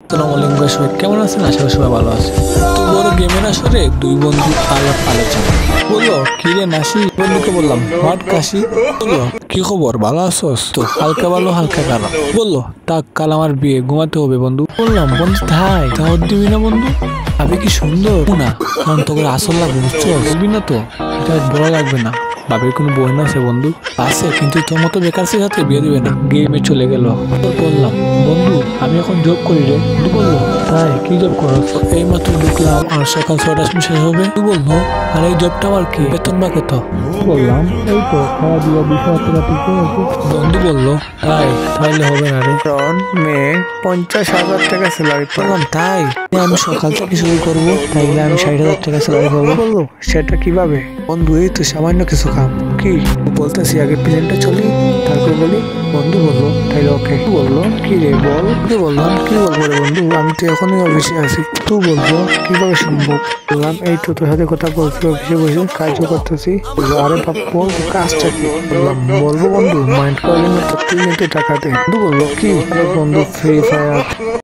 আসসালামু আলাইকুম ভাই, সবাই কেমন আছেন? আশা করি সবাই ভালো আছে। তো বড় গেমের আসরে দুই বন্ধু আলোচনা বললো, কি রে নাসি? বন্ধুকে বললাম হোয়াট কাশি? বললো কি খবর, ভালো আছোস? তো হালকা ভালো হালকা খারাপ। বললো তাক, কাল আমার বিয়ে, ঘুমাতে হবে বন্ধু। বললাম বন্ধু তাই দাওয়াত দিবি না বন্ধু? ভাবি কি সুন্দর না, কারণ তোকে আসল লাগবে, বুঝছো? বুঝবি না তো, এটা বড় লাগবে না। ভাবির কোনো বোন আছে বন্ধু? আছে, কিন্তু তোর মতো বেকার সাথে বিয়ে দিবে না। গেমে চলে গেল। বললাম বন্ধু আমি এখন জব করি রে। তুই বললো তাই, কি জব করো? এই মাত্র ঢুকলাম আর সকাল 6টার সময় শেষ হবে। তুই বললো আর এই জবটা আমার কি, বেতন বা কত? বললাম এই তো খাওয়া দিয়া 20,000 টাকা ঠিক আছে। বন্ধু বললো তাই, তাহলে হবে না রে, কারণ মেয়ে 50,000 টাকা স্যালারি। বললাম তাই, আমি সকাল থেকে শুরু করবো, তাইলে আমি 60,000 টাকা স্যালারি পাবো। বললো সেটা কিভাবে? বন্ধু এই তো সামান্য কিছু কাম। কি বলতেছি, আগে প্লেনটা চলি তারপর বলি। বন্ধু বললো তাইলে ওকে। বললো কি রে বল। বললাম কি বলবো রে বন্ধু, আমি তো এখনই অফিসে আছি। তুই বলবো কিভাবে সম্ভব? বললাম এই তো তোর সাথে কথা বলছি, অফিসে বসে কাজও করতেছি। বললো আরে বাপ বল কাজটা কি? বললাম বলবো বন্ধু, মাইন্ড করলে না, 3 মিনিটে টাকা দে। বন্ধু বললো কি? বন্ধু ফ্রি ফায়ার।